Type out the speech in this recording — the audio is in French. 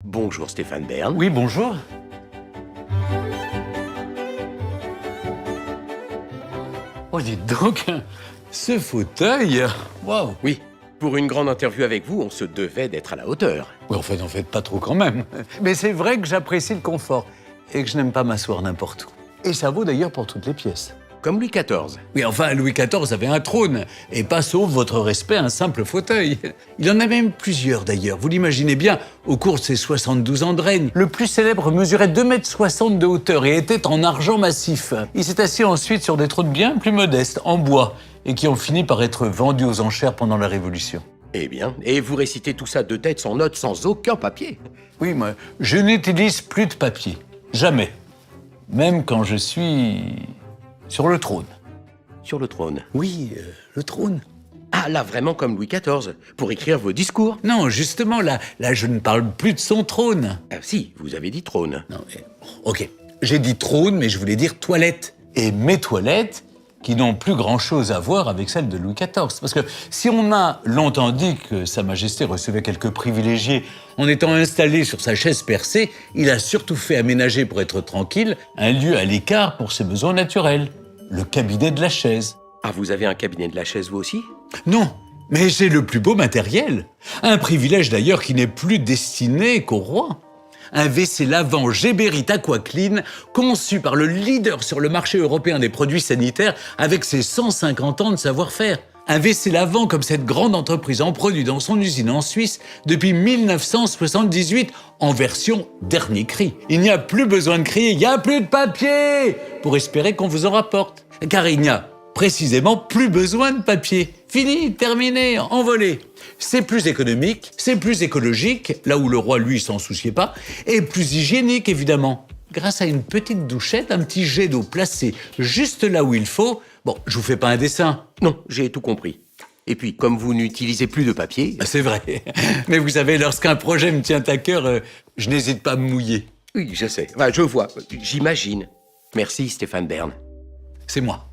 Bonjour Stéphane Bern. Oui, bonjour. Oh, dites donc, ce fauteuil... Waouh. Oui, pour une grande interview avec vous, on se devait d'être à la hauteur. Oui, en fait, n'en faites pas trop quand même. Mais c'est vrai que j'apprécie le confort et que je n'aime pas m'asseoir n'importe où. Et ça vaut d'ailleurs pour toutes les pièces. Comme Louis XIV. Oui, enfin, Louis XIV avait un trône, et pas, sauf votre respect, un simple fauteuil. Il en a même plusieurs, d'ailleurs. Vous l'imaginez bien, au cours de ses 72 ans de règne. Le plus célèbre mesurait 2,60 m de hauteur et était en argent massif. Il s'est assis ensuite sur des trônes bien plus modestes, en bois, et qui ont fini par être vendus aux enchères pendant la Révolution. Eh bien, et vous récitez tout ça de tête sans notes, sans aucun papier. Oui, moi, je n'utilise plus de papier. Jamais. Même quand je suis sur le trône. Sur le trône. Oui, le trône. Ah, là, vraiment comme Louis XIV, pour écrire vos discours. Non, justement, là, je ne parle plus de son trône. Ah si, vous avez dit trône. Non, mais... Ok, j'ai dit trône, mais je voulais dire toilette. Et mes toilettes, qui n'ont plus grand-chose à voir avec celles de Louis XIV. Parce que si on a longtemps dit que Sa Majesté recevait quelques privilégiés en étant installé sur sa chaise percée, il a surtout fait aménager, pour être tranquille, un lieu à l'écart pour ses besoins naturels. Le cabinet de la chaise. Ah, vous avez un cabinet de la chaise, vous aussi? Non, mais j'ai le plus beau matériel. Un privilège d'ailleurs qui n'est plus destiné qu'au roi. Un WC lavant Geberit Aquaclean, conçu par le leader sur le marché européen des produits sanitaires avec ses 150 ans de savoir-faire. Un WC lavant comme cette grande entreprise en produit dans son usine en Suisse depuis 1978 en version dernier cri. Il n'y a plus besoin de crier, il n'y a plus de papier pour espérer qu'on vous en rapporte. Car il n'y a précisément plus besoin de papier. Fini, terminé, envolé. C'est plus économique, c'est plus écologique, là où le roi, lui, s'en souciait pas, et plus hygiénique, évidemment. Grâce à une petite douchette, un petit jet d'eau placé juste là où il faut. Bon, je vous fais pas un dessin. Non, j'ai tout compris. Et puis, comme vous n'utilisez plus de papier... Ah, c'est vrai. Mais vous savez, lorsqu'un projet me tient à cœur, je n'hésite pas à me mouiller. Oui, je sais. Enfin, je vois, j'imagine. Merci Stéphane Bern. C'est moi.